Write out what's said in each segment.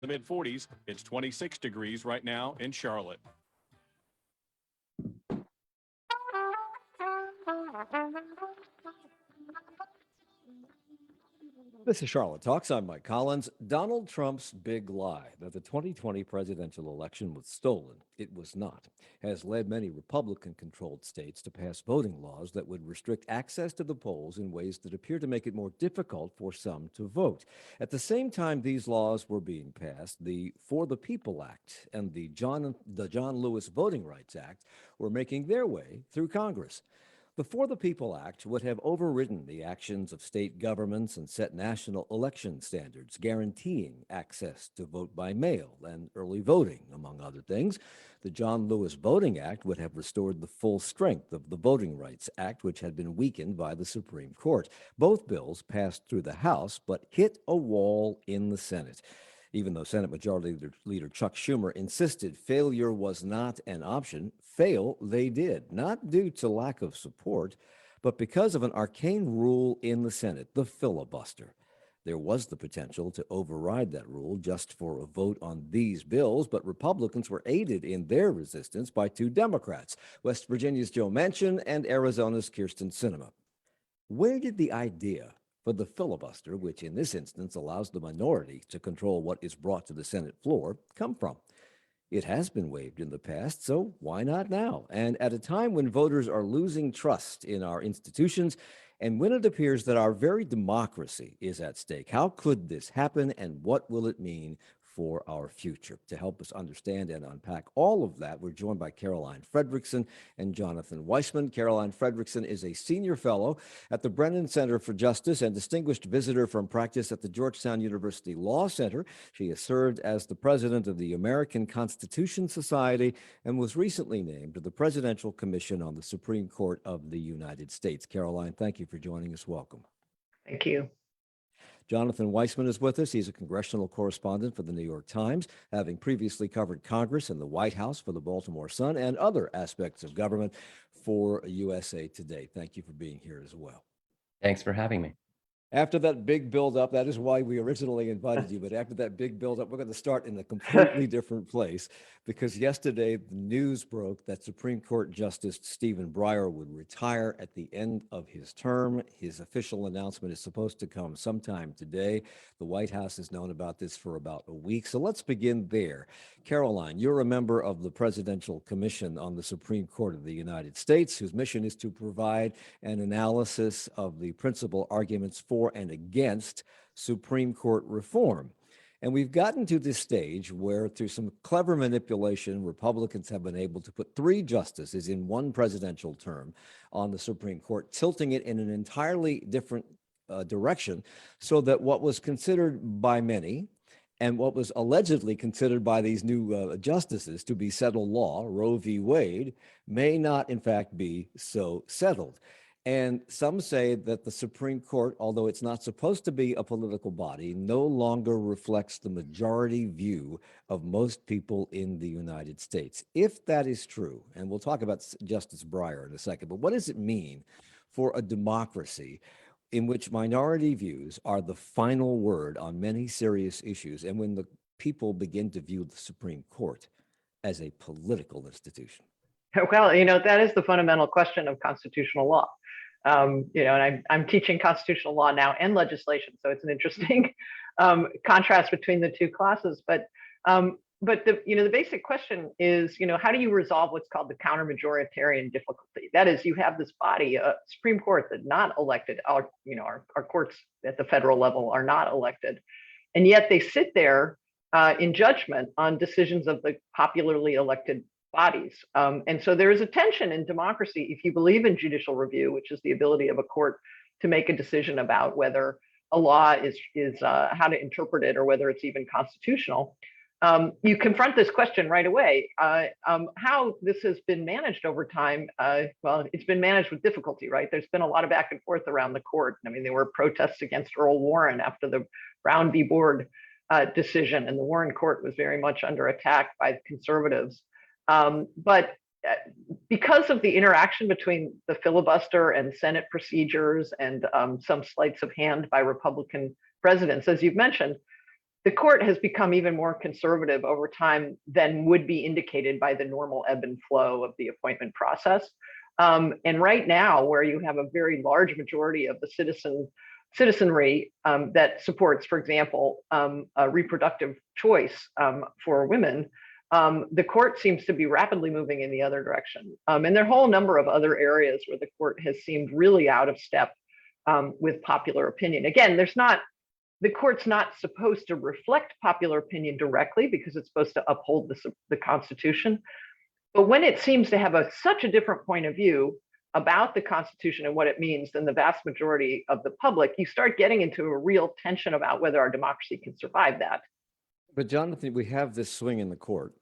The mid 40s, it's 26 degrees right now in Charlotte. This is Charlotte Talks. I'm Mike Collins. Donald Trump's big lie that the 2020 presidential election was stolen, it was not, has led many Republican-controlled states to pass voting laws that would restrict access to the polls in ways that appear to make it more difficult for some to vote. At the same time these laws were being passed, the For the People Act and the John Lewis Voting Rights Act were making their way through Congress. The For the People Act would have overridden the actions of state governments and set national election standards, guaranteeing access to vote by mail and early voting, among other things. The John Lewis Voting Act would have restored the full strength of the Voting Rights Act, which had been weakened by the Supreme Court. Both bills passed through the House, but hit a wall in the Senate. Even though Senate Majority Leader Chuck Schumer insisted failure was not an option, fail they did, not due to lack of support, but because of an arcane rule in the Senate, the filibuster. There was the potential to override that rule just for a vote on these bills, but Republicans were aided in their resistance by two Democrats, West Virginia's Joe Manchin and Arizona's Kyrsten Sinema. Where did the idea for the filibuster, which in this instance allows the minority to control what is brought to the Senate floor, come from? It has been waived in the past, so why not now? And at a time when voters are losing trust in our institutions, and when it appears that our very democracy is at stake, how could this happen, and what will it mean for our future? To help us understand and unpack all of that, we're joined by Caroline Fredrickson and Jonathan Weissman. Caroline Fredrickson is a senior fellow at the Brennan Center for Justice and distinguished visitor from practice at the Georgetown University Law Center. She has served as the president of the American Constitution Society and was recently named to the Presidential Commission on the Supreme Court of the United States. Caroline, thank you for joining us. Welcome. Thank you. Jonathan Weissman is with us. He's a congressional correspondent for the New York Times, having previously covered Congress and the White House for the Baltimore Sun and other aspects of government for USA Today. Thank you for being here as well. Thanks for having me. After that big buildup, that is why we originally invited you, but after that big buildup, we're going to start in a completely different place, because yesterday the news broke that Supreme Court Justice Stephen Breyer would retire at the end of his term. His official announcement is supposed to come sometime today. The White House has known about this for about a week, so let's begin there. Caroline, you're a member of the Presidential Commission on the Supreme Court of the United States, whose mission is to provide an analysis of the principal arguments for and against Supreme Court reform. And we've gotten to this stage where, through some clever manipulation, Republicans have been able to put three justices in one presidential term on the Supreme Court, tilting it in an entirely different direction, so that what was considered by many and what was allegedly considered by these new justices to be settled law, Roe v. Wade, may not in fact be so settled. And some say that the Supreme Court, although it's not supposed to be a political body, no longer reflects the majority view of most people in the United States. If that is true, and we'll talk about Justice Breyer in a second, but what does it mean for a democracy in which minority views are the final word on many serious issues, and when the people begin to view the Supreme Court as a political institution? Well, that is the fundamental question of constitutional law. And I'm teaching constitutional law now and legislation, so it's an interesting contrast between the two classes. But the basic question is, how do you resolve what's called the counter-majoritarian difficulty? That is, you have this body, a Supreme Court that not elected. Our courts at the federal level are not elected, and yet they sit there in judgment on decisions of the popularly elected bodies. And so there is a tension in democracy. If you believe in judicial review, which is the ability of a court to make a decision about whether a law is how to interpret it or whether it's even constitutional, you confront this question right away. How this has been managed over time, well, it's been managed with difficulty, right? There's been a lot of back and forth around the court. I mean, there were protests against Earl Warren after the Brown v. Board decision, and the Warren court was very much under attack by conservatives. But because of the interaction between the filibuster and Senate procedures and some sleights of hand by Republican presidents, as you've mentioned, the court has become even more conservative over time than would be indicated by the normal ebb and flow of the appointment process. And right now, where you have a very large majority of the citizenry that supports, for example, a reproductive choice for women, the court seems to be rapidly moving in the other direction. And there are a whole number of other areas where the court has seemed really out of step with popular opinion. Again, the court's not supposed to reflect popular opinion directly because it's supposed to uphold the Constitution. But when it seems to have such a different point of view about the Constitution and what it means than the vast majority of the public, you start getting into a real tension about whether our democracy can survive that. But Jonathan, we have this swing in the court,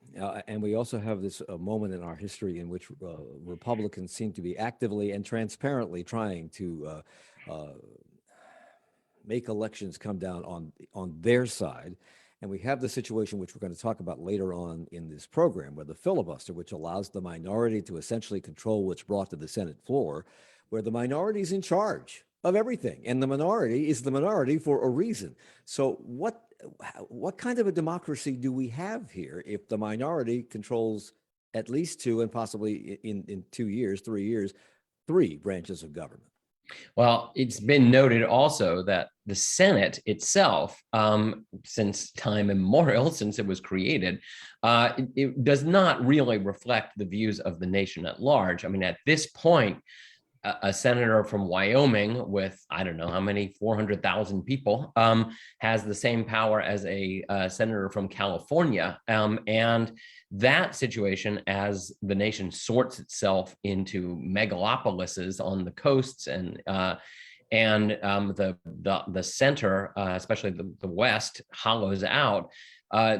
and we also have this moment in our history in which Republicans seem to be actively and transparently trying to make elections come down on their side. And we have the situation which we're going to talk about later on in this program, where the filibuster, which allows the minority to essentially control what's brought to the Senate floor, where the minority is in charge of everything, and the minority is the minority for a reason. So what kind of a democracy do we have here if the minority controls at least two, and possibly in 2 years, 3 years, 3 branches of government? Well, it's been noted also that the Senate itself, since time immemorial, since it was created, it does not really reflect the views of the nation at large. I mean, at this point, a senator from Wyoming with, I don't know how many, 400,000 people, has the same power as a senator from California. And that situation, as the nation sorts itself into megalopolises on the coasts and the center, especially the West, hollows out,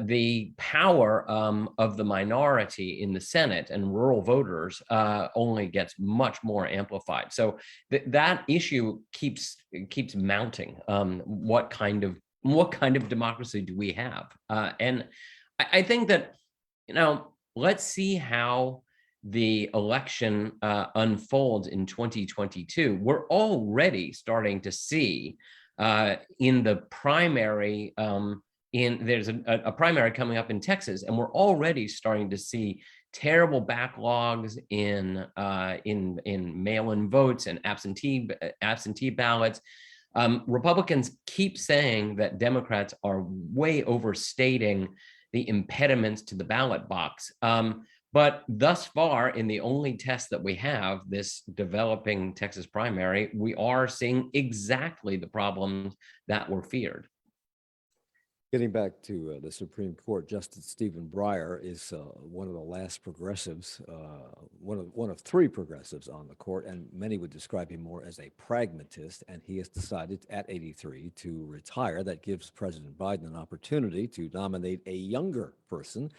the power of the minority in the Senate and rural voters only gets much more amplified. So that issue keeps mounting. What kind of democracy do we have? And I think that, let's see how the election unfolds in 2022. We're already starting to see in the primary. There's a primary coming up in Texas, and we're already starting to see terrible backlogs in mail-in votes and absentee ballots. Republicans keep saying that Democrats are way overstating the impediments to the ballot box. But thus far, in the only test that we have, this developing Texas primary, we are seeing exactly the problems that were feared. Getting back to the Supreme Court, Justice Stephen Breyer is one of the last progressives, one of 3 progressives on the court, and many would describe him more as a pragmatist, and he has decided at 83 to retire. That gives President Biden an opportunity to nominate a younger person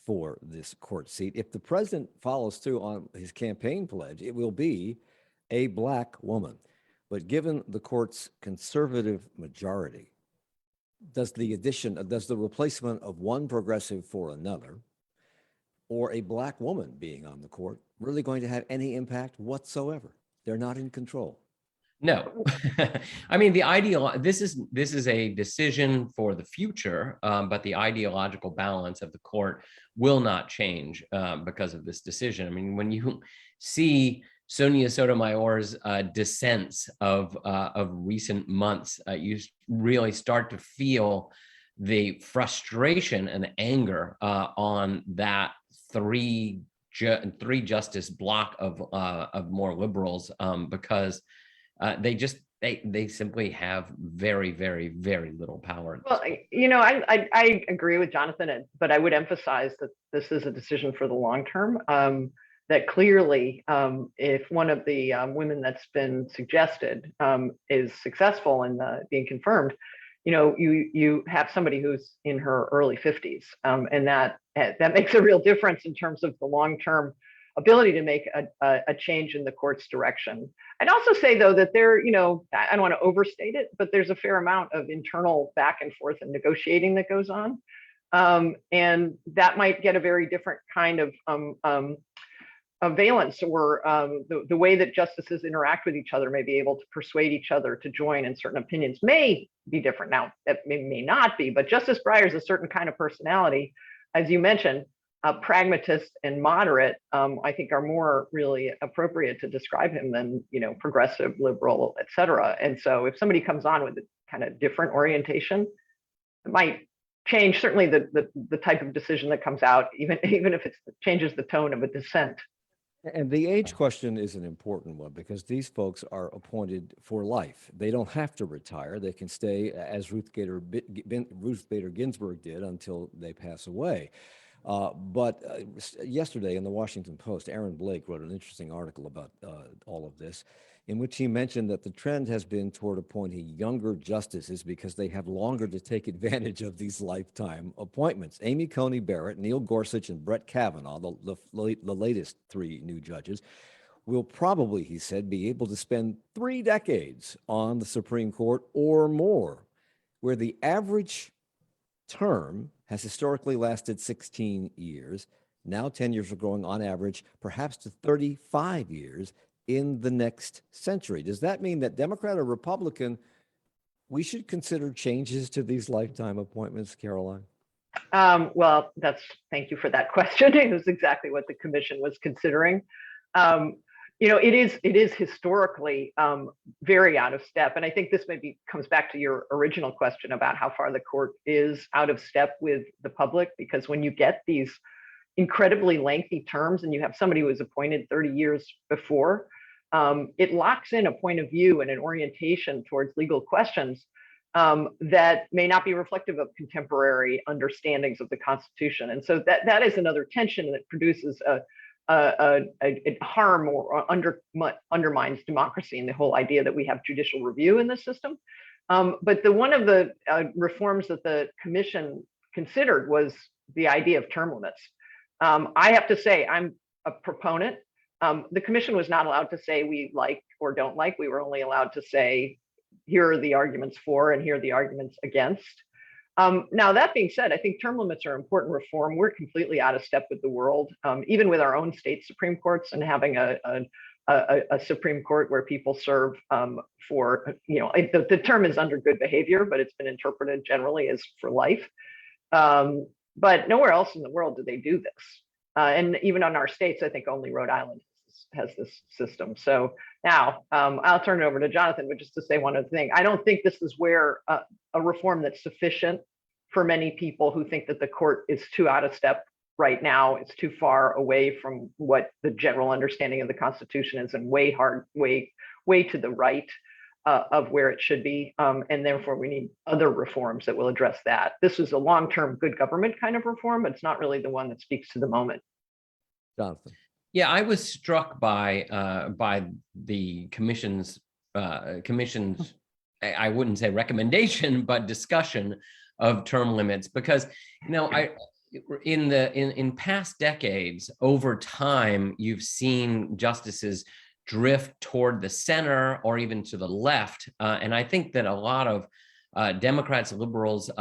for this court seat. If the president follows through on his campaign pledge, it will be a Black woman. But given the court's conservative majority, does the replacement of one progressive for another, or a Black woman being on the court, really going to have any impact whatsoever? They're not in control. No, I mean, this is a decision for the future, but the ideological balance of the court will not change because of this decision. I mean, when you see Sonia Sotomayor's dissents of recent months, you really start to feel the frustration and anger on that three justice block of more liberals because they simply have very, very, very little power. Well, I agree with Jonathan, but I would emphasize that this is a decision for the long term. That clearly, if one of the women that's been suggested is successful in being confirmed, you have somebody who's in her early 50s, and that makes a real difference in terms of the long-term ability to make a change in the court's direction. I'd also say, though, that I don't want to overstate it, but there's a fair amount of internal back and forth and negotiating that goes on, and that might get a very different kind of valence or the way that justices interact with each other may be able to persuade each other to join in certain opinions may be different. Now, that may not be, but Justice Breyer is a certain kind of personality, as you mentioned. Pragmatist and moderate, I think, are more really appropriate to describe him than, progressive, liberal, et cetera. And so if somebody comes on with a kind of different orientation, it might change certainly the type of decision that comes out, even if it changes the tone of a dissent. And the age question is an important one because these folks are appointed for life. They don't have to retire. They can stay, as Ruth Bader Ginsburg did, until they pass away. But yesterday in the Washington Post, Aaron Blake wrote an interesting article about all of this, in which he mentioned that the trend has been toward appointing younger justices because they have longer to take advantage of these lifetime appointments. Amy Coney Barrett, Neil Gorsuch, and Brett Kavanaugh, the latest three new judges, will probably, he said, be able to spend 3 decades on the Supreme Court or more, where the average term has historically lasted 16 years. Now tenures are growing on average perhaps to 35 years in the next century. Does that mean that Democrat or Republican, we should consider changes to these lifetime appointments, Caroline? Well, thank you for that question. It was exactly what the commission was considering. It is historically very out of step. And I think this maybe comes back to your original question about how far the court is out of step with the public, because when you get these incredibly lengthy terms and you have somebody who was appointed 30 years before, it locks in a point of view and an orientation towards legal questions that may not be reflective of contemporary understandings of the Constitution. And so that is another tension that produces a harm or undermines democracy and the whole idea that we have judicial review in the system. But one of the reforms that the commission considered was the idea of term limits. I have to say I'm a proponent. The commission was not allowed to say we like or don't like. We were only allowed to say, here are the arguments for and here are the arguments against. Now, that being said, I think term limits are important reform. We're completely out of step with the world, even with our own state Supreme Courts and having a Supreme Court where people serve for, the term is under good behavior, but it's been interpreted generally as for life. But nowhere else in the world do they do this. And even on our states, I think only Rhode Island has this system. So now I'll turn it over to Jonathan, but just to say one other thing, I don't think this is where a reform that's sufficient for many people who think that the court is too out of step right now. It's too far away from what the general understanding of the Constitution is and way to the right of where it should be. And therefore we need other reforms that will address that. This is a long-term good government kind of reform, but it's not really the one that speaks to the moment. Jonathan. Yeah, I was struck by the commission's I wouldn't say recommendation, but discussion of term limits, because in past decades, over time, you've seen justices drift toward the center or even to the left, and I think that a lot of Democrats and liberals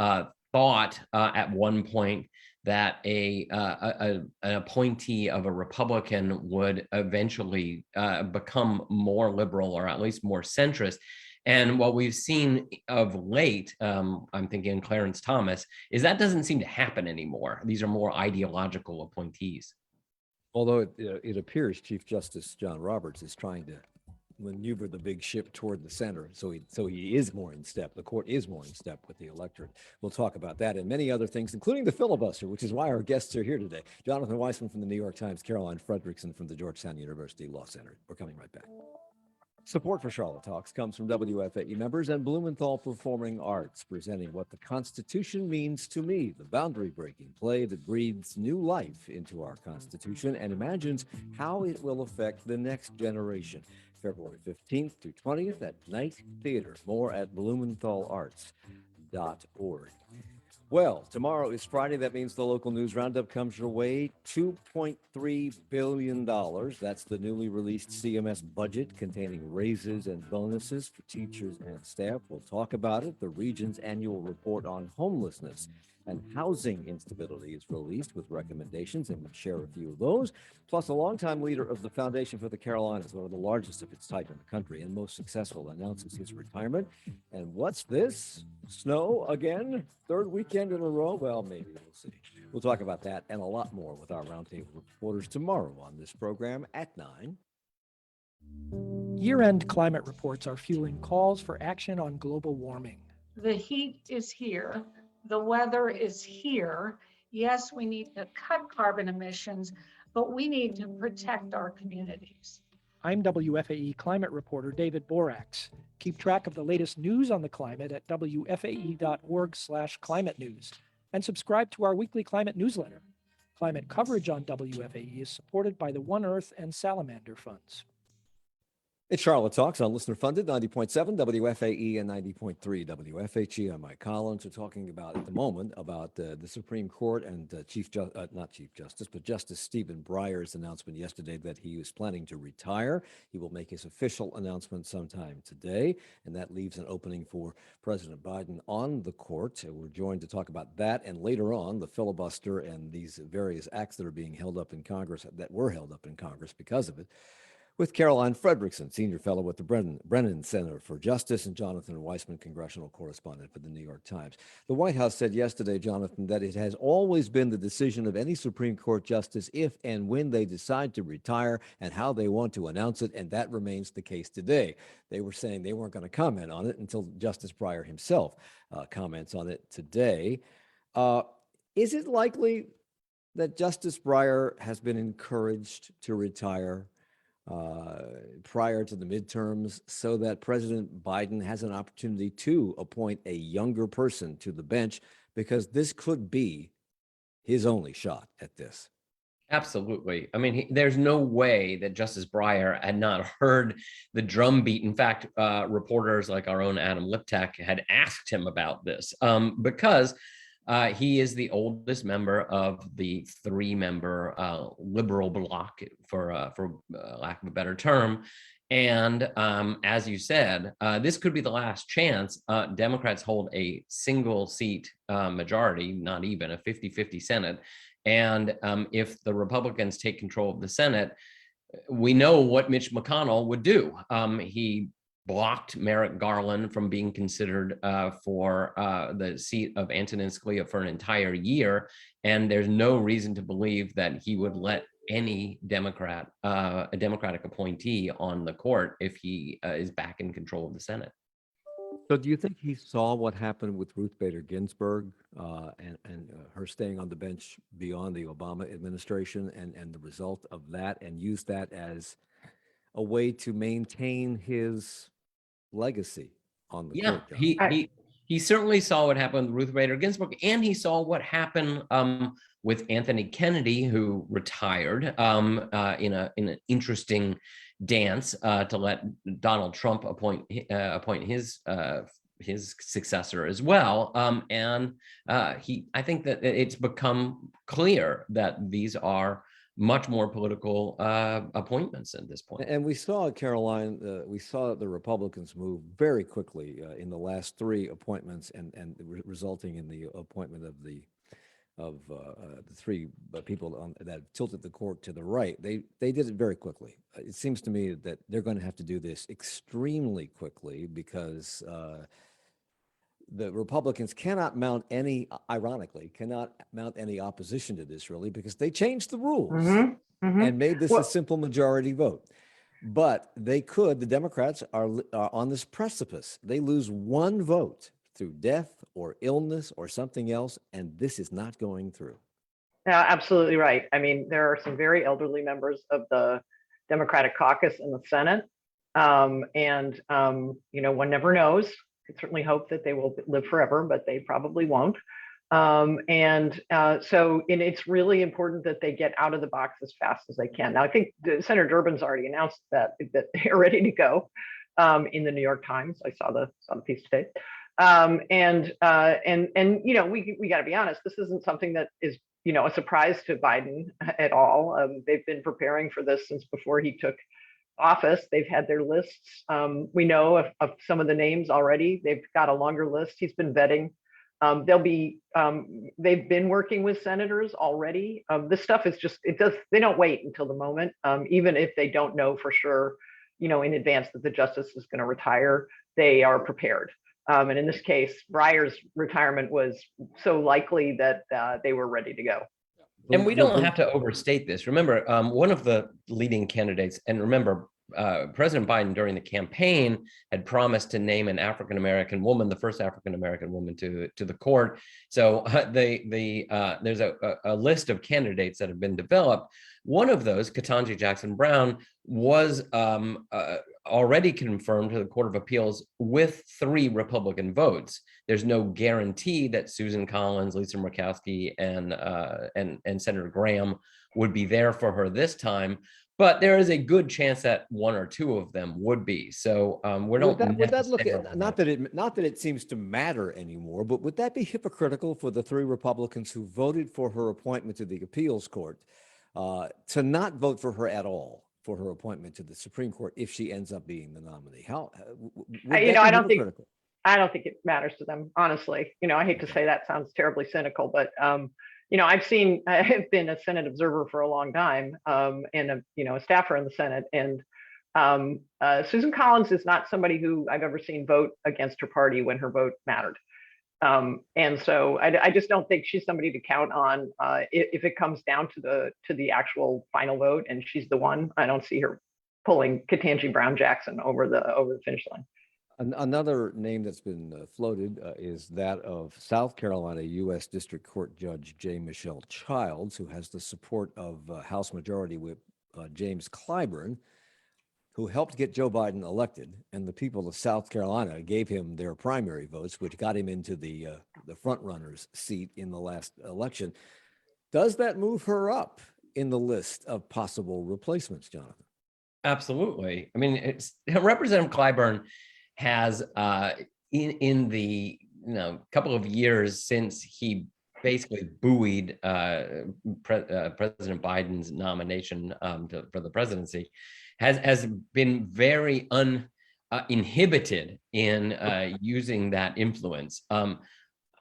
thought at one point that an appointee of a Republican would eventually become more liberal or at least more centrist. And what we've seen of late, I'm thinking Clarence Thomas, is that doesn't seem to happen anymore. These are more ideological appointees. Although it appears Chief Justice John Roberts is trying to maneuver the big ship toward the center, so he is more in step. The court is more in step with the electorate. We'll talk about that and many other things, including the filibuster, which is why our guests are here today. Jonathan Weissman from the New York Times, Caroline Fredrickson from the Georgetown University Law Center. We're coming right back. Support for Charlotte Talks comes from WFAE members and Blumenthal Performing Arts, presenting What the Constitution Means to Me, the boundary-breaking play that breathes new life into our Constitution and imagines how it will affect the next generation. February 15th through 20th at Night Theater. More at blumenthalarts.org. Well, tomorrow is Friday. That means the local news roundup comes your way. $2.3 billion. That's the newly released CMS budget containing raises and bonuses for teachers and staff. We'll talk about it. The region's annual report on homelessness and housing instability is released with recommendations, and we'll share a few of those. Plus, a longtime leader of the Foundation for the Carolinas, one of the largest of its type in the country and most successful, announces his retirement. And what's this? Snow again? Third weekend in a row? Well, maybe we'll see. We'll talk about that and a lot more with our roundtable reporters tomorrow on this program at 9. Year-end climate reports are fueling calls for action on global warming. The heat is here. The weather is here. Yes, we need to cut carbon emissions, but we need to protect our communities. I'm WFAE climate reporter David Borax. Keep track of the latest news on the climate at wfae.org/climate news and subscribe to our weekly climate newsletter. Climate coverage on WFAE is supported by the One Earth and Salamander Funds. It's Charlotte Talks on listener-funded 90.7 WFAE and 90.3 WFHE. I'm Mike Collins. We're talking about, at the moment, about the Supreme Court and Justice Stephen Breyer's announcement yesterday that he is planning to retire. He will make his official announcement sometime today, and that leaves an opening for President Biden on the court. We're joined to talk about that, and later on, the filibuster and these various acts that are being held up in Congress, that were held up in Congress because of it, with Caroline Frederickson, senior fellow at the Brennan Center for Justice, and Jonathan Weissman, congressional correspondent for the New York Times. The White House said yesterday, Jonathan, that it has always been the decision of any Supreme Court justice if and when they decide to retire and how they want to announce it, and that remains the case today. They were saying they weren't going to comment on it until Justice Breyer himself comments on it today. Is it likely that Justice Breyer has been encouraged to retire prior to the midterms so that President Biden has an opportunity to appoint a younger person to the bench, because this could be his only shot at this? Absolutely. I mean, there's no way that Justice Breyer had not heard the drumbeat. In fact, reporters like our own Adam Liptak had asked him about this because he is the oldest member of the three-member liberal bloc, for lack of a better term. And as you said, this could be the last chance. Democrats hold a single seat majority, not even a 50-50 Senate. And if the Republicans take control of the Senate, we know what Mitch McConnell would do. He blocked Merrick Garland from being considered for the seat of Antonin Scalia for an entire year. And there's no reason to believe that he would let any Democrat, a Democratic appointee on the court if he is back in control of the Senate. So do you think he saw what happened with Ruth Bader Ginsburg and her staying on the bench beyond the Obama administration and the result of that, and used that as a way to maintain his legacy on the court? He certainly saw what happened with Ruth Bader Ginsburg, and he saw what happened with Anthony Kennedy, who retired in an interesting dance to let Donald Trump appoint his successor as well. I think that it's become clear that these are much more political appointments at this point. And we saw, Caroline, we saw the Republicans move very quickly in the last three appointments, and resulting in the appointment of the three people that tilted the court to the right. They did it very quickly. It seems to me that they're going to have to do this extremely quickly, because the Republicans cannot mount any opposition to this, really, because they changed the rules and made this a simple majority vote. But they could, the Democrats are on this precipice. They lose one vote through death or illness or something else, and this is not going through. Yeah, absolutely right. I mean, there are some very elderly members of the Democratic caucus in the Senate. One never knows. I certainly hope that they will live forever, but they probably won't. It's really important that they get out of the box as fast as they can. Now, I think Senator Durbin's already announced that they're ready to go in the New York Times. I saw the piece today. We got to be honest, this isn't something that is, a surprise to Biden at all. They've been preparing for this since before he took office. They've had their lists. We know of some of the names already. They've got a longer list. He's been vetting They've been working with senators already. This stuff is just, they don't wait until the moment, even if they don't know for sure, in advance that the justice is going to retire, they are prepared. And in this case, Breyer's retirement was so likely that they were ready to go. And we don't have to overstate this. Remember, one of the leading candidates, and remember, President Biden during the campaign had promised to name an African-American woman, the first African-American woman to the court. So there's a list of candidates that have been developed. One of those, Ketanji Jackson Brown, was already confirmed to the Court of Appeals with 3 Republican votes. There's no guarantee that Susan Collins, Lisa Murkowski, and Senator Graham would be there for her this time. But there is a good chance that 1 or 2 of them would be. So we're not. Would that look at, not that it seems to matter anymore, but would that be hypocritical for the 3 Republicans who voted for her appointment to the appeals court to not vote for her at all for her appointment to the Supreme Court if she ends up being the nominee? How I don't think it matters to them, honestly. I hate to say that, sounds terribly cynical, but I've been a Senate observer for a long time, and a staffer in the Senate. And Susan Collins is not somebody who I've ever seen vote against her party when her vote mattered. And so I just don't think she's somebody to count on if it comes down to the actual final vote, and she's the one. I don't see her pulling Ketanji Brown Jackson over the finish line. Another name that's been floated is that of South Carolina U.S. District Court Judge J. Michelle Childs, who has the support of House Majority Whip James Clyburn, who helped get Joe Biden elected, and the people of South Carolina gave him their primary votes, which got him into the front runner's seat in the last election. Does that move her up in the list of possible replacements, Jonathan? Absolutely. I mean, Representative Clyburn has in the couple of years since he basically buoyed President Biden's nomination for the presidency, has been very uninhibited in using that influence.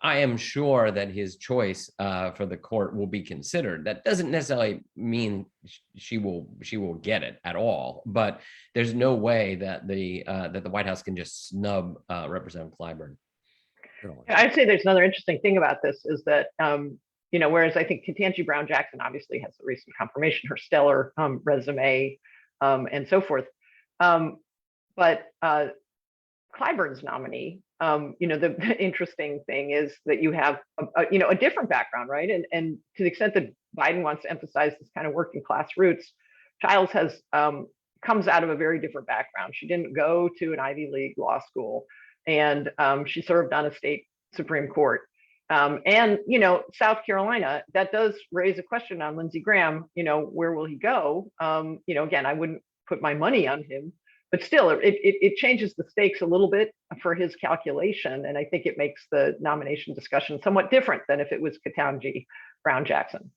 I am sure that his choice for the court will be considered. That doesn't necessarily mean she will get it at all, but there's no way that the White House can just snub Representative Clyburn. I'd say there's another interesting thing about this is that whereas I think Ketanji Brown Jackson obviously has a recent confirmation, her stellar resume and so forth, but Clyburn's nominee. The interesting thing is that you have a different background, right? And to the extent that Biden wants to emphasize this kind of working class roots, Childs comes out of a very different background. She didn't go to an Ivy League law school, and she served on a state Supreme Court. And South Carolina, that does raise a question on Lindsey Graham. Where will he go? Again, I wouldn't put my money on him. But still, it changes the stakes a little bit for his calculation. And I think it makes the nomination discussion somewhat different than if it was Ketanji Brown Jackson.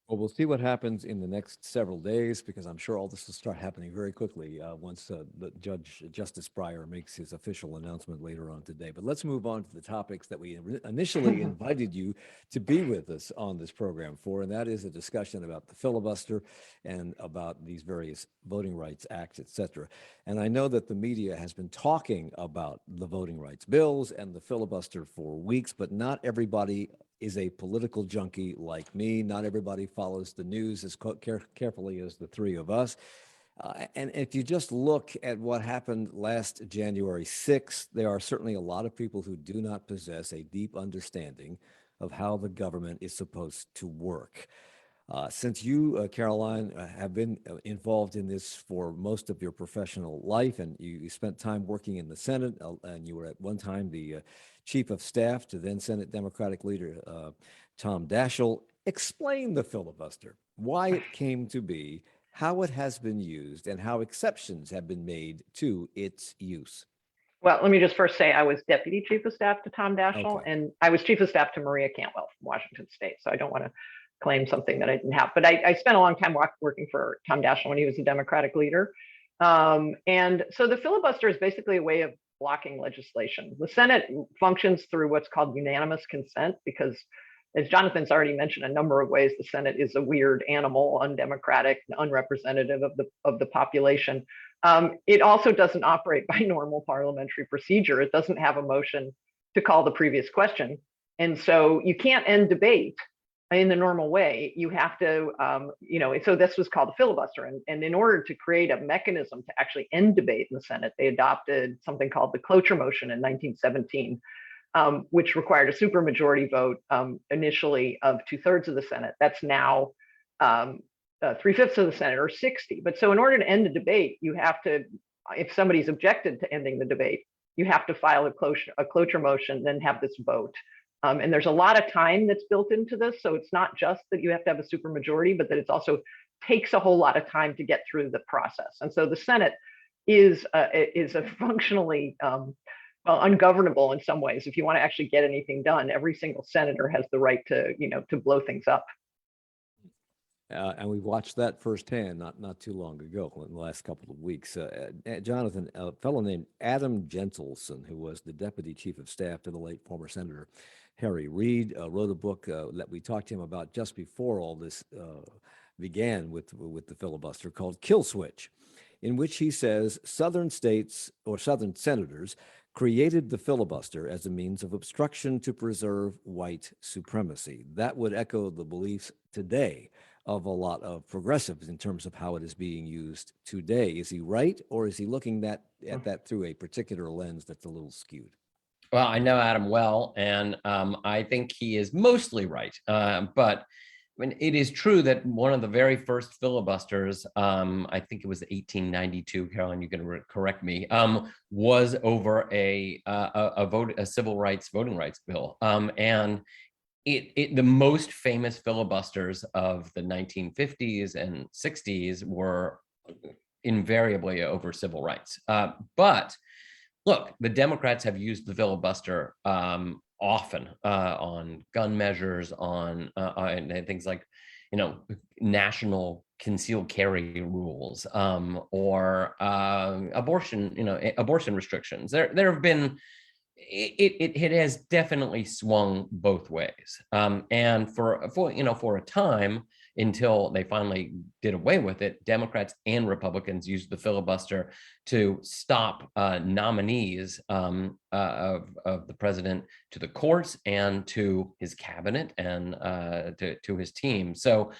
Well, we'll see what happens in the next several days, because I'm sure all this will start happening very quickly once the Justice Breyer makes his official announcement later on today. But let's move on to the topics that we initially invited you to be with us on this program for, and that is a discussion about the filibuster and about these various voting rights acts, et cetera. And I know that the media has been talking about the voting rights bills and the filibuster for weeks, but not everybody is a political junkie like me. Not everybody follows the news as carefully as the 3 of us. And if you just look at what happened last January 6th, there are certainly a lot of people who do not possess a deep understanding of how the government is supposed to work. Since you, Caroline, have been involved in this for most of your professional life, and you spent time working in the Senate, and you were at one time the Chief of Staff to then Senate Democratic leader Tom Daschle, explain the filibuster, why it came to be, how it has been used, and how exceptions have been made to its use. Well, let me just first say I was Deputy Chief of Staff to Tom Daschle, and I was Chief of Staff to Maria Cantwell from Washington State. So I don't want to claim something that I didn't have. But I spent a long time working for Tom Daschle when he was a Democratic leader. And so the filibuster is basically a way of blocking legislation. The Senate functions through what's called unanimous consent because, as Jonathan's already mentioned a number of ways, the Senate is a weird animal, undemocratic, unrepresentative of the population. It also doesn't operate by normal parliamentary procedure. It doesn't have a motion to call the previous question. And so you can't end debate in the normal way. You have to, so this was called the filibuster. And in order to create a mechanism to actually end debate in the Senate, they adopted something called the cloture motion in 1917, which required a supermajority vote initially of 2/3 of the Senate. That's now 3/5 of the Senate, or 60. But so in order to end the debate, you have to, if somebody's objected to ending the debate, you have to file a cloture motion, then have this vote. And there's a lot of time that's built into this. So it's not just that you have to have a supermajority, but that it also takes a whole lot of time to get through the process. And so the Senate is a functionally ungovernable in some ways. If you want to actually get anything done, every single senator has the right to blow things up. And we watched that firsthand not too long ago, in the last couple of weeks. Jonathan, a fellow named Adam Jentelson, who was the deputy chief of staff to the late former Senator Harry Reid, wrote a book that we talked to him about just before all this began with the filibuster, called Kill Switch, in which he says Southern states or Southern senators created the filibuster as a means of obstruction to preserve white supremacy. That would echo the beliefs today of a lot of progressives in terms of how it is being used today. Is he right, or is he looking at that through a particular lens that's a little skewed? Well, I know Adam well, and I think he is mostly right. But I mean, it is true that one of the very first filibusters, I think it was 1892, Caroline, you can correct me, was over a civil rights voting rights bill. And the most famous filibusters of the 1950s and 60s were invariably over civil rights. But look, the Democrats have used the filibuster often on gun measures, on things like, national concealed carry rules, or abortion restrictions. There have been. It has definitely swung both ways, and for a time, until they finally did away with it, Democrats and Republicans used the filibuster to stop nominees of the president to the courts and to his cabinet and to his team. So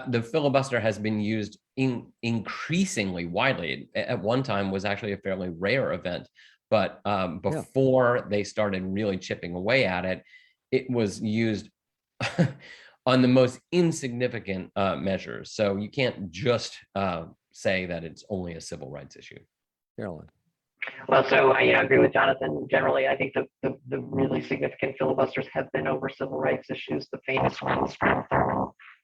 the filibuster has been used increasingly widely. At one time, was actually a fairly rare event. But before they started really chipping away at it, it was used on the most insignificant measures. So you can't just say that it's only a civil rights issue. Caroline. Well, so I agree with Jonathan. Generally, I think the really significant filibusters have been over civil rights issues. The famous ones from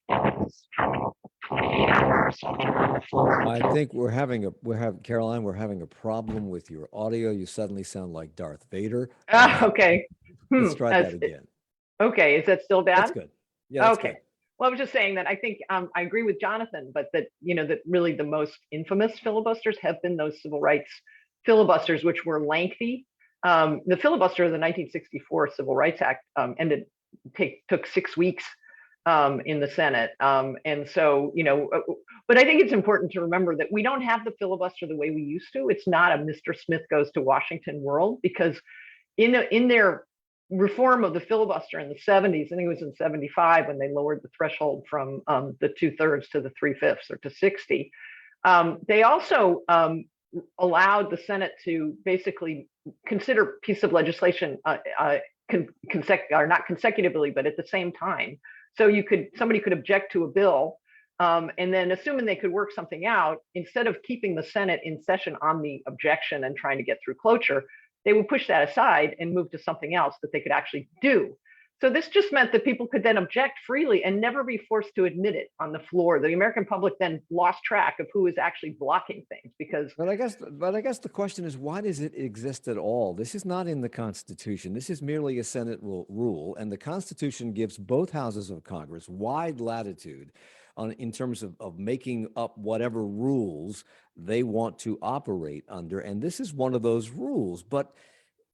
28 hours on the floor. I think Caroline, we're having a problem with your audio. You suddenly sound like Darth Vader. Okay. Let's try that again. Okay, is that still bad? That's good. Yeah, that's okay. good. Well, I was just saying that I think I agree with Jonathan, but that that really the most infamous filibusters have been those civil rights filibusters, which were lengthy. The filibuster of the 1964 Civil Rights Act took 6 weeks in the Senate. And so, but I think it's important to remember that we don't have the filibuster the way we used to. It's not a Mr. Smith goes to Washington world, because in their reform of the filibuster in the 70s, I think it was in 75 when they lowered the threshold from the 2/3 to the 3/5 or to 60. They also allowed the Senate to basically consider a piece of legislation not consecutively, but at the same time. So somebody could object to a bill, and then assuming they could work something out, instead of keeping the Senate in session on the objection and trying to get through cloture, they would push that aside and move to something else that they could actually do. So this just meant that people could then object freely and never be forced to admit it on the floor. The American public then lost track of who was actually blocking things because. But I guess the question is, why does it exist at all? This is not in the Constitution. This is merely a Senate rule, and the Constitution gives both houses of Congress wide latitude in terms of making up whatever rules they want to operate under. And this is one of those rules, but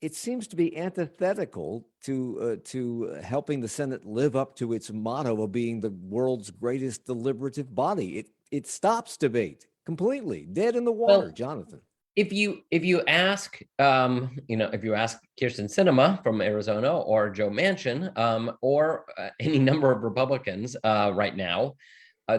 it seems to be antithetical to helping the Senate live up to its motto of being the world's greatest deliberative body. It stops debate completely, dead in the water. Well, Jonathan. If you ask if you ask Kirsten Sinema from Arizona or Joe Manchin or any number of Republicans right now,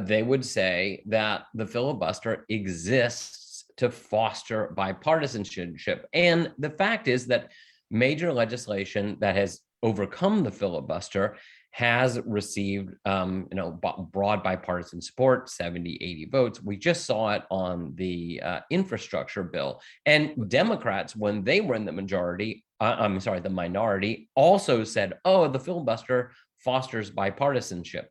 they would say that the filibuster exists to foster bipartisanship. And the fact is that major legislation that has overcome the filibuster has received broad bipartisan support, 70, 80 votes. We just saw it on the infrastructure bill. And Democrats, when they were in the the minority, also said, oh, the filibuster fosters bipartisanship.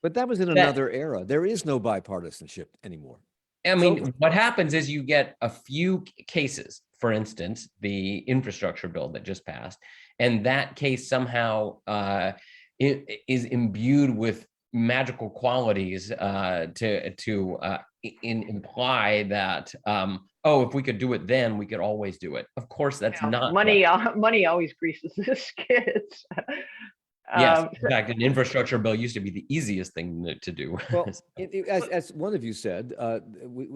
But that was in another era. There is no bipartisanship anymore. I mean, what happens is you get a few cases, for instance, the infrastructure bill that just passed, and that case somehow it is imbued with magical qualities to imply that if we could do it then, we could always do it. Of course, that's not money. Money always greases the skids. Yes, in fact, an infrastructure bill used to be the easiest thing to do. Well, as one of you said,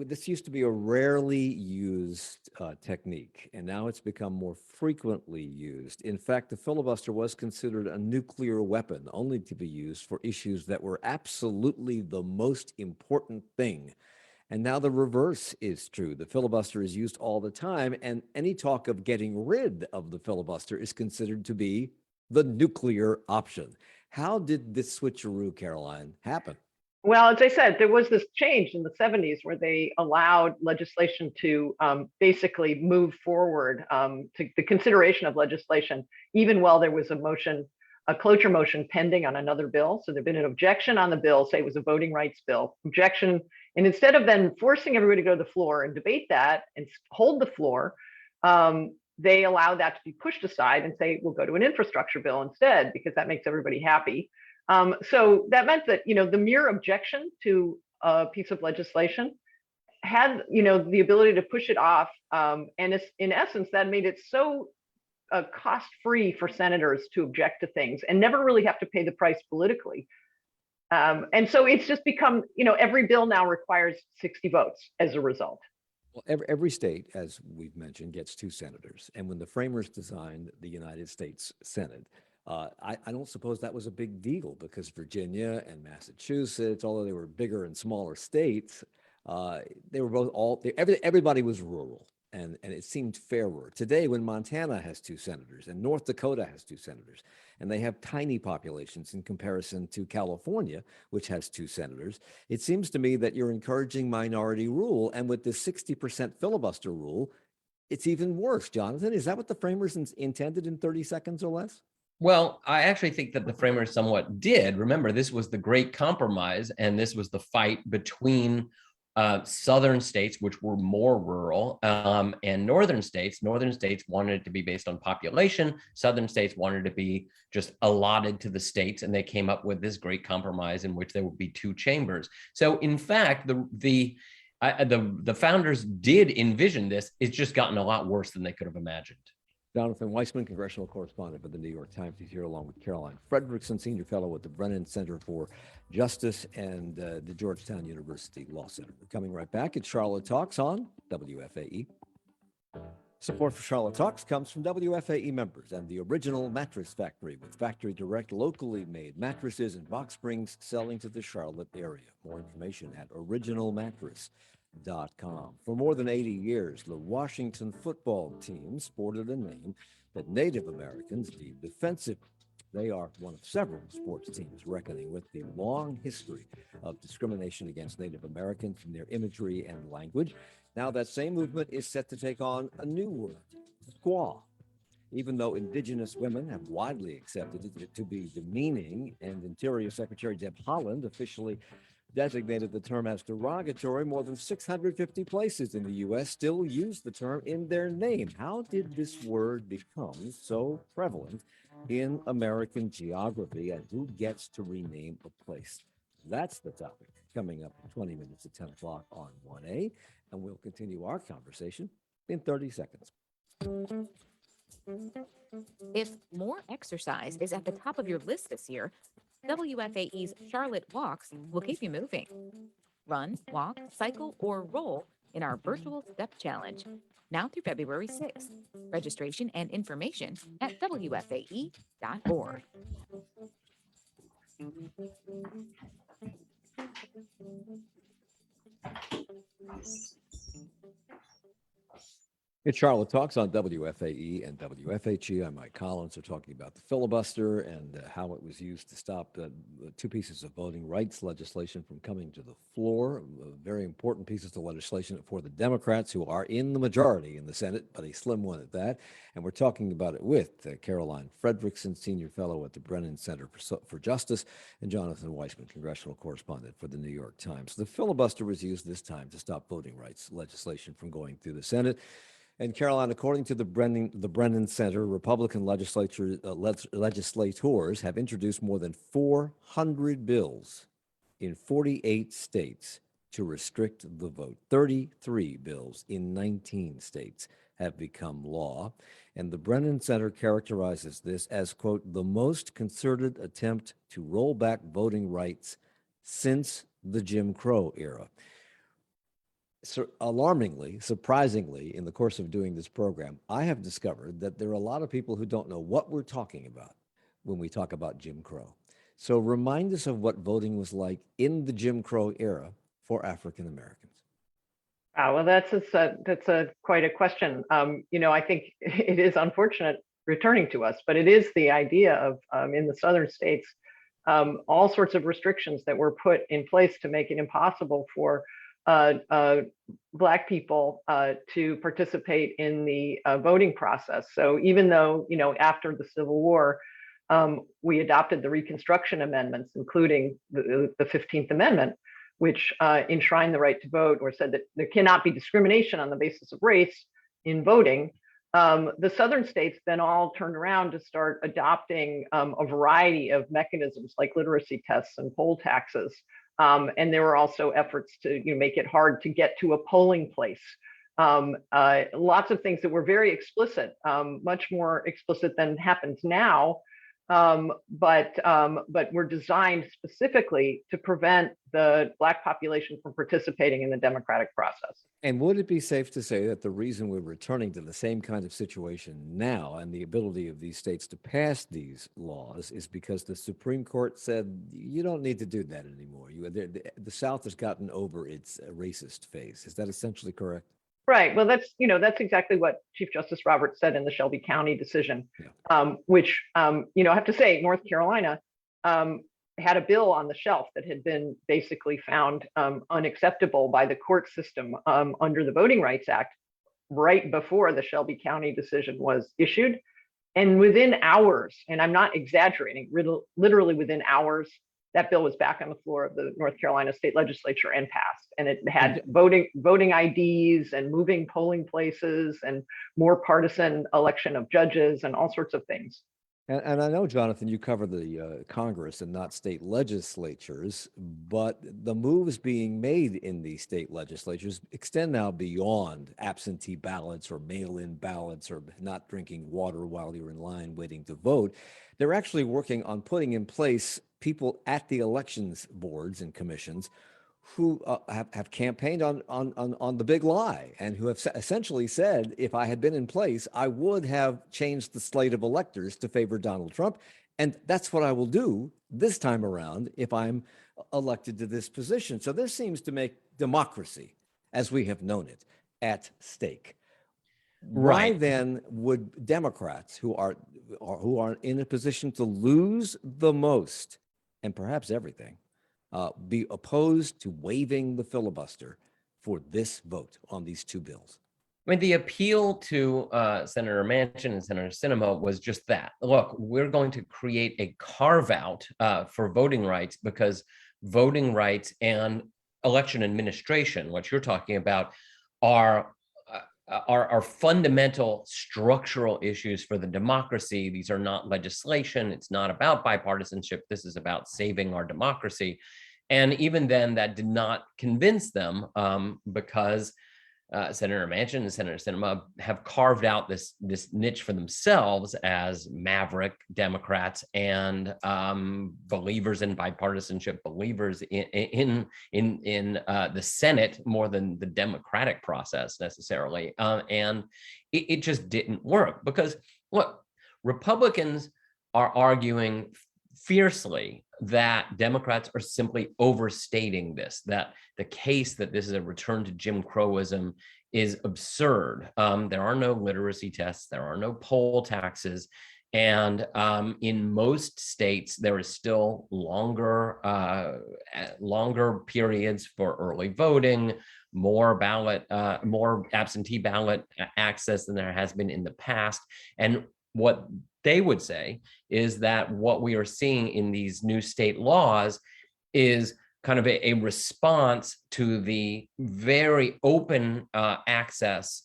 this used to be a rarely used technique, and now it's become more frequently used. In fact, the filibuster was considered a nuclear weapon, only to be used for issues that were absolutely the most important thing. And now the reverse is true. The filibuster is used all the time, and any talk of getting rid of the filibuster is considered to be the nuclear option. How did this switcheroo, Caroline, happen? Well, as I said, there was this change in the 70s where they allowed legislation to basically move forward to the consideration of legislation, even while there was a cloture motion pending on another bill. So there'd been an objection on the bill, say it was a voting rights bill, objection. And instead of then forcing everybody to go to the floor and debate that and hold the floor, they allowed that to be pushed aside and say, we'll go to an infrastructure bill instead, because that makes everybody happy. So that meant that, the mere objection to a piece of legislation had, the ability to push it off. And in essence, that made it so cost-free for senators to object to things and never really have to pay the price politically. And so it's just become, every bill now requires 60 votes as a result. Well, every state, as we've mentioned, gets 2 senators. And when the framers designed the United States Senate, I don't suppose that was a big deal, because Virginia and Massachusetts, although they were bigger and smaller states, they were both everybody was rural. And it seemed fairer. Today, when Montana has 2 senators and North Dakota has 2 senators, and they have tiny populations in comparison to California, which has 2 senators, it seems to me that you're encouraging minority rule. And with the 60% filibuster rule, it's even worse. Jonathan, is that what the framers intended in 30 seconds or less? Well, I actually think that the framers somewhat did. Remember, this was the great compromise, and this was the fight between southern states, which were more rural, and northern states. Northern states wanted it to be based on population. Southern states wanted to be just allotted to the states, and they came up with this great compromise in which there would be 2 chambers. So, in fact, the founders did envision this. It's just gotten a lot worse than they could have imagined. Jonathan Weissman, congressional correspondent for the New York Times. He's here along with Caroline Frederickson, senior fellow at the Brennan Center for Justice and the Georgetown University Law Center. We're coming right back. It's Charlotte Talks on WFAE. Support for Charlotte Talks comes from WFAE members and the Original Mattress Factory, with factory direct, locally made mattresses and box springs selling to the Charlotte area. More information at originalmattress.com. For more than 80 years, the Washington football team sported a name that Native Americans deemed offensive. They are one of several sports teams reckoning with the long history of discrimination against Native Americans in their imagery and language. Now that same movement is set to take on a new word, squaw. Even though indigenous women have widely accepted it to be demeaning, and Interior Secretary Deb Haaland officially designated the term as derogatory, more than 650 places in the U.S. still use the term in their name. How did this word become so prevalent in American geography, and who gets to rename a place? That's the topic coming up 20 minutes at 10 o'clock on 1A, and we'll continue our conversation in 30 seconds. If more exercise is at the top of your list this year, WFAE's Charlotte Walks will keep you moving. Run, walk, cycle, or roll in our virtual step challenge, now through February 6th. Registration and information at WFAE.org. It's Charlotte Talks on WFAE and WFHE. I'm Mike Collins. We're talking about the filibuster and how it was used to stop the two pieces of voting rights legislation from coming to the floor. Very important pieces of legislation for the Democrats, who are in the majority in the Senate, but a slim one at that. And we're talking about it with Caroline Fredrickson, Senior Fellow at the Brennan Center for Justice, and Jonathan Weissman, Congressional Correspondent for the New York Times. The filibuster was used this time to stop voting rights legislation from going through the Senate. And Caroline, according to the Brennan Center, Republican legislators have introduced more than 400 bills in 48 states to restrict the vote. 33 bills in 19 states have become law. And the Brennan Center characterizes this as, quote, the most concerted attempt to roll back voting rights since the Jim Crow era. So alarmingly, surprisingly, in the course of doing this program, I have discovered that there are a lot of people who don't know what we're talking about when we talk about Jim Crow. So remind us of what voting was like in the Jim Crow era for African Americans. Well, that's quite a question. I think it is unfortunate returning to us, but it is the idea of in the southern states, all sorts of restrictions that were put in place to make it impossible for Black people to participate in the voting process. So even though, after the Civil War, we adopted the Reconstruction Amendments, including the 15th Amendment, which enshrined the right to vote, or said that there cannot be discrimination on the basis of race in voting. The southern states then all turned around to start adopting a variety of mechanisms like literacy tests and poll taxes. And there were also efforts to make it hard to get to a polling place. Lots of things that were very explicit, much more explicit than happens now, but were designed specifically to prevent the Black population from participating in the democratic process. And would it be safe to say that the reason we're returning to the same kind of situation now and the ability of these states to pass these laws is because the Supreme Court said, you don't need to do that anymore. The South has gotten over its racist phase. Is that essentially correct? Right. Well, that's exactly what Chief Justice Roberts said in the Shelby County decision, which, I have to say, North Carolina had a bill on the shelf that had been basically found unacceptable by the court system under the Voting Rights Act right before the Shelby County decision was issued. And within hours, and I'm not exaggerating, literally within hours, that bill was back on the floor of the North Carolina state legislature and passed. And it had voting IDs and moving polling places and more partisan election of judges and all sorts of things. And I know, Jonathan, you cover the Congress and not state legislatures, but the moves being made in these state legislatures extend now beyond absentee ballots or mail-in ballots or not drinking water while you're in line waiting to vote. They're actually working on putting in place people at the elections boards and commissions who have campaigned on the big lie and who have essentially said, if I had been in place, I would have changed the slate of electors to favor Donald Trump. And that's what I will do this time around if I'm elected to this position. So this seems to make democracy, as we have known it, at stake. Why then would Democrats who are in a position to lose the most and perhaps everything be opposed to waiving the filibuster for this vote on these two bills? I mean, the appeal to Senator Manchin and Senator Sinema was just that. Look, we're going to create a carve out for voting rights because voting rights and election administration, what you're talking about, are fundamental structural issues for the democracy. These are not legislation. It's not about bipartisanship. This is about saving our democracy. And even then, that did not convince them because Senator Manchin and Senator Sinema have carved out this niche for themselves as maverick Democrats and believers in bipartisanship, believers in the Senate more than the democratic process necessarily, and it just didn't work because look, Republicans are arguing fiercely that Democrats are simply overstating this, that the case that this is a return to Jim Crowism is absurd. There are no literacy tests, there are no poll taxes, and in most states, there is still longer periods for early voting, more absentee ballot access than there has been in the past. And what they would say is that what we are seeing in these new state laws is kind of a response to the very open access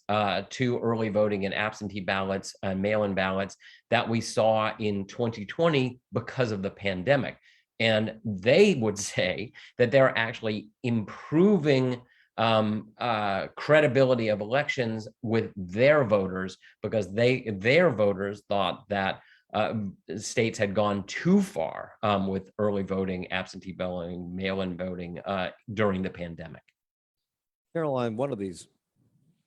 to early voting and absentee ballots and mail-in ballots that we saw in 2020 because of the pandemic. And they would say that they're actually improving credibility of elections with their voters because their voters thought that states had gone too far with early voting, absentee voting, mail-in voting during the pandemic. Caroline, one of these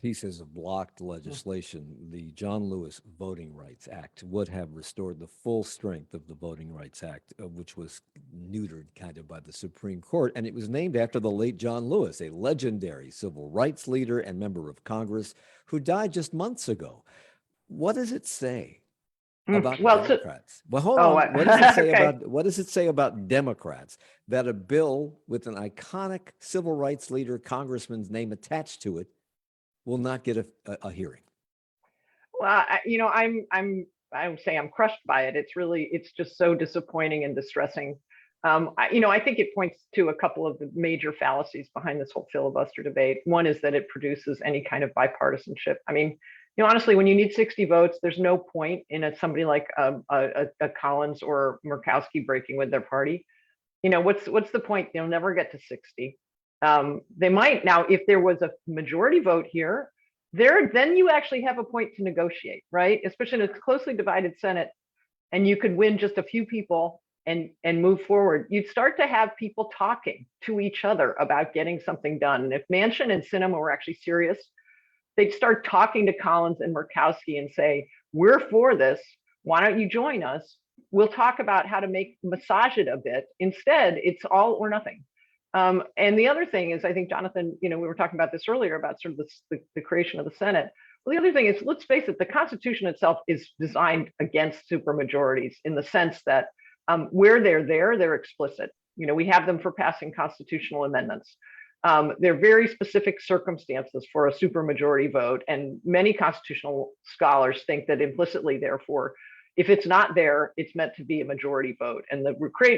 pieces of blocked legislation, the John Lewis Voting Rights Act, would have restored the full strength of the Voting Rights Act, which was neutered kind of by the Supreme Court. And it was named after the late John Lewis, a legendary civil rights leader and member of Congress who died just months ago. What does it say about Democrats? Well, hold on. What does it say what does it say about Democrats that a bill with an iconic civil rights leader, congressman's name attached to it, will not get a hearing? Well, I say I'm crushed by it. It's just so disappointing and distressing. I think it points to a couple of the major fallacies behind this whole filibuster debate. One is that it produces any kind of bipartisanship. I mean, honestly, when you need 60 votes, there's no point in somebody like a Collins or Murkowski breaking with their party. What's the point? They'll never get to 60. They might now, if there was a majority vote here, then you actually have a point to negotiate, right? Especially in a closely divided Senate, and you could win just a few people and move forward. You'd start to have people talking to each other about getting something done. And if Manchin and Sinema were actually serious, they'd start talking to Collins and Murkowski and say, "We're for this. Why don't you join us? We'll talk about how to massage it a bit." Instead, it's all or nothing. And the other thing is, I think, Jonathan, we were talking about this earlier about sort of the creation of the Senate. Well, the other thing is, let's face it, the Constitution itself is designed against supermajorities in the sense that where they're explicit. We have them for passing constitutional amendments. There are very specific circumstances for a supermajority vote, and many constitutional scholars think that implicitly, therefore, if it's not there, it's meant to be a majority vote. And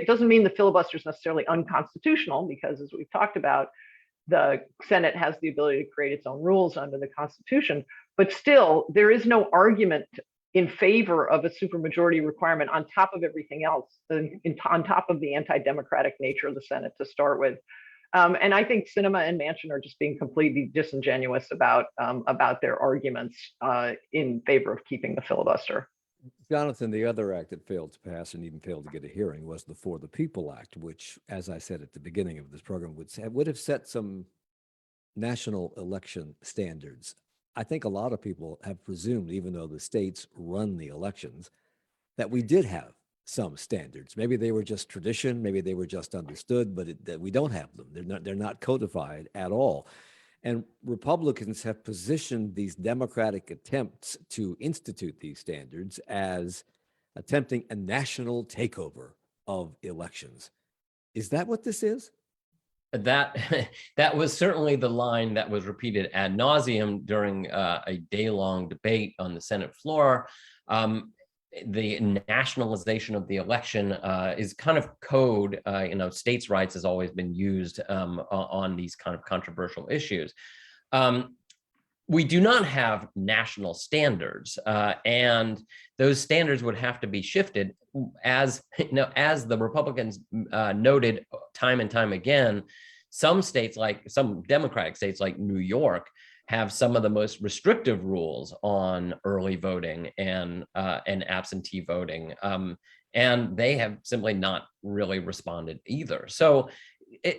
doesn't mean the filibuster is necessarily unconstitutional, because as we've talked about, the Senate has the ability to create its own rules under the Constitution. But still, there is no argument in favor of a supermajority requirement on top of everything else, on top of the anti-democratic nature of the Senate to start with. And I think Sinema and Manchin are just being completely disingenuous about their arguments in favor of keeping the filibuster. Jonathan, the other act that failed to pass and even failed to get a hearing was the For the People Act, which, as I said at the beginning of this program, would have set some national election standards. I think a lot of people have presumed, even though the states run the elections, that we did have some standards. Maybe they were just tradition, maybe they were just understood, but that we don't have them. They're not codified at all. And Republicans have positioned these democratic attempts to institute these standards as attempting a national takeover of elections. Is that what this is? That was certainly the line that was repeated ad nauseum during a day-long debate on the Senate floor. The nationalization of the election is kind of code. States' rights has always been used on these kind of controversial issues. we do not have national standards, and those standards would have to be shifted. As as the Republicans noted time and time again, some states, like some Democratic states like New York, have some of the most restrictive rules on early voting and absentee voting, and they have simply not really responded either. So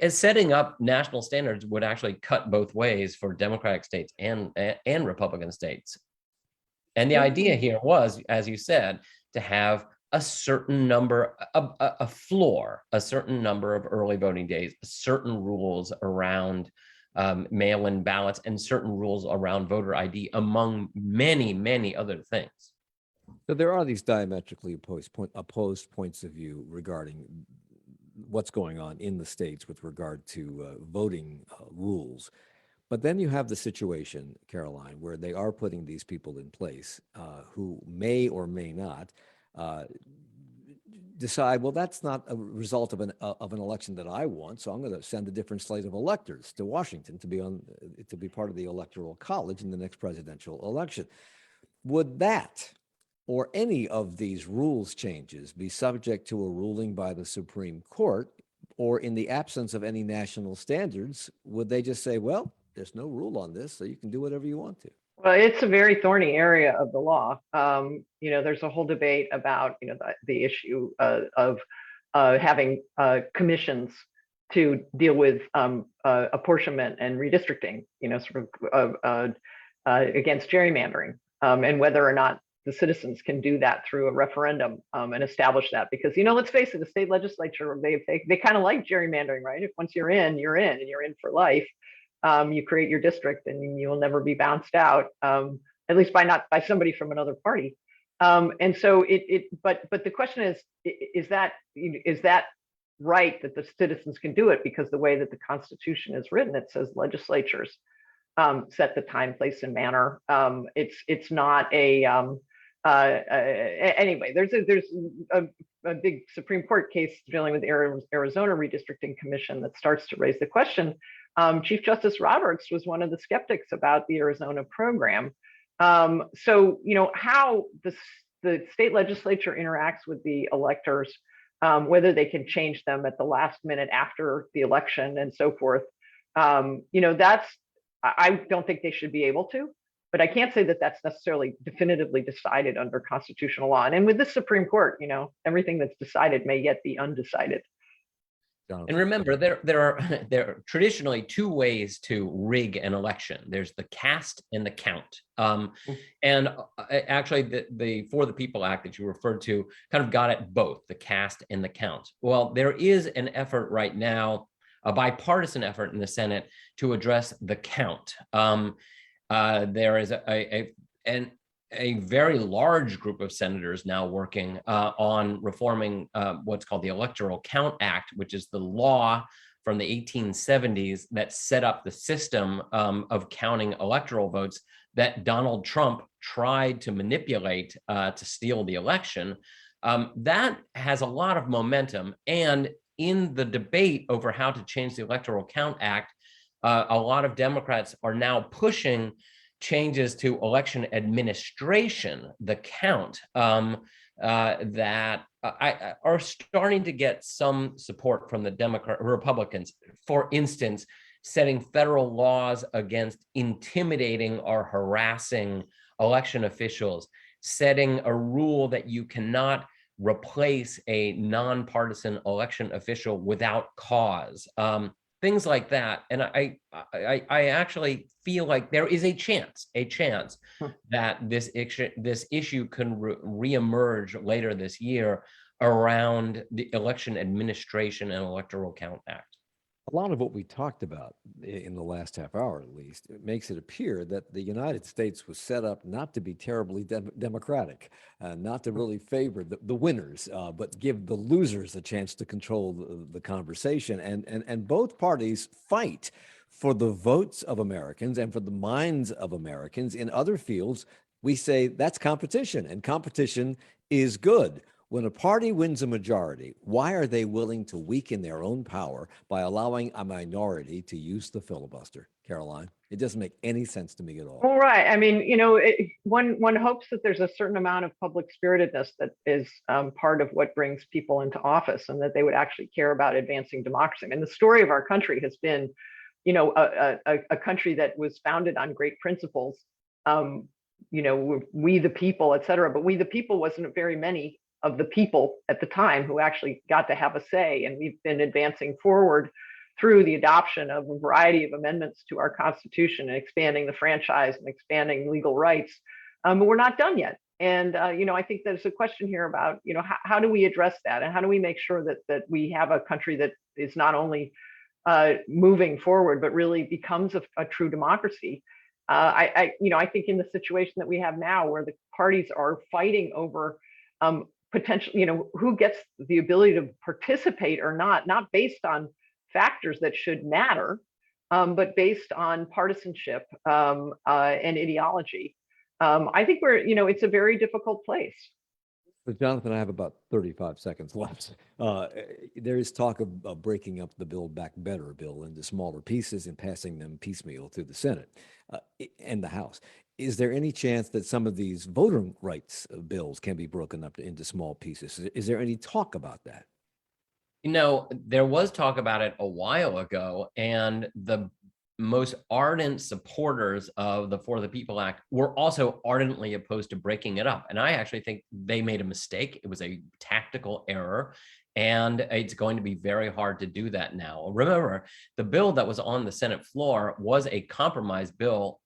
setting up national standards would actually cut both ways for Democratic states and Republican states. And the idea here was, as you said, to have a certain number, a floor, a certain number of early voting days, certain rules around mail-in ballots, and certain rules around voter ID, among many, many other things. So there are these diametrically opposed points of view regarding what's going on in the states with regard to voting rules. But then you have the situation, Caroline, where they are putting these people in place who may or may not decide, well, that's not a result of an election that I want, so I'm going to send a different slate of electors to Washington to be part of the Electoral College in the next presidential election. Would that or any of these rules changes be subject to a ruling by the Supreme Court, or in the absence of any national standards, would they just say, well, there's no rule on this, so you can do whatever you want to? Well, it's a very thorny area of the law. There's a whole debate about, the issue of having commissions to deal with apportionment and redistricting, against gerrymandering, and whether or not the citizens can do that through a referendum and establish that. Because, let's face it, the state legislature, they kind of like gerrymandering, right? If once you're in, and you're in for life. You create your district and you will never be bounced out, at least by somebody from another party. And so but the question is that right that the citizens can do it? Because the way that the Constitution is written, it says legislatures set the time, place, and manner. It's not anyway. There's a big Supreme Court case dealing with the Arizona Redistricting Commission that starts to raise the question. Chief Justice Roberts was one of the skeptics about the Arizona program. So, how the state legislature interacts with the electors, whether they can change them at the last minute after the election and so forth. I don't think they should be able to, but I can't say that that's necessarily definitively decided under constitutional law. And with the Supreme Court, everything that's decided may yet be undecided. And remember, there are traditionally two ways to rig an election. There's the cast and the count. And actually, the For the People Act that you referred to kind of got at both the cast and the count. Well, there is an effort right now, a bipartisan effort in the Senate to address the count. There is a very large group of senators now working on reforming what's called the Electoral Count Act, which is the law from the 1870s that set up the system of counting electoral votes that Donald Trump tried to manipulate to steal the election. That has a lot of momentum. And in the debate over how to change the Electoral Count Act, a lot of Democrats are now pushing changes to election administration, the count, that are starting to get some support from the Republicans. For instance, setting federal laws against intimidating or harassing election officials, setting a rule that you cannot replace a nonpartisan election official without cause. Things like that. And I actually feel like there is a chance that this issue can reemerge later this year around the Election Administration and Electoral Count Act. A lot of what we talked about in the last half hour, at least, it makes it appear that the United States was set up not to be terribly democratic, not to really favor the winners, but give the losers a chance to control the conversation. And both parties fight for the votes of Americans and for the minds of Americans. In other fields, we say that's competition, and competition is good. When a party wins a majority, why are they willing to weaken their own power by allowing a minority to use the filibuster? Caroline, it doesn't make any sense to me at all. Well, right. I mean, one hopes that there's a certain amount of public spiritedness that is part of what brings people into office, and that they would actually care about advancing democracy. I mean, the story of our country has been, a country that was founded on great principles. We the people, et cetera. But we the people wasn't very many of the people at the time who actually got to have a say. And we've been advancing forward through the adoption of a variety of amendments to our Constitution and expanding the franchise and expanding legal rights. But we're not done yet. And, I think there's a question here about, how do we address that? And how do we make sure that we have a country that is not only moving forward, but really becomes a true democracy? I think in the situation that we have now, where the parties are fighting over potential, who gets the ability to participate or not based on factors that should matter, but based on partisanship and ideology. I think it's a very difficult place. So Jonathan, I have about 35 seconds left. There is talk of breaking up the Build Back Better bill into smaller pieces and passing them piecemeal through the Senate and the House. Is there any chance that some of these voting rights bills can be broken up into small pieces? Is there any talk about that? There was talk about it a while ago, and the most ardent supporters of the For the People Act were also ardently opposed to breaking it up. And I actually think they made a mistake. It was a tactical error, and it's going to be very hard to do that now. Remember, the bill that was on the Senate floor was a compromise bill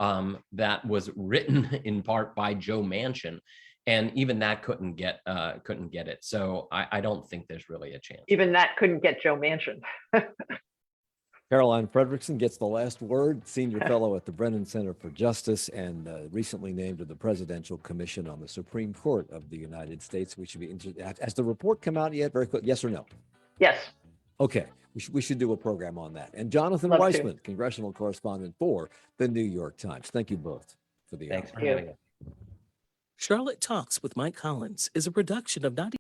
that was written in part by Joe Manchin. And even that couldn't get it. So I don't think there's really a chance. Even that couldn't get Joe Manchin. Caroline Frederickson gets the last word, senior fellow at the Brennan Center for Justice and recently named to the Presidential Commission on the Supreme Court of the United States. We should be interested. Has the report come out yet? Very quick. Yes or no? Yes. Okay. We should do a program on that. And Jonathan Love to. Weissman, congressional correspondent for the New York Times. Thank you both for the Thanks for hour. having us. Charlotte Talks with Mike Collins is a production of 90.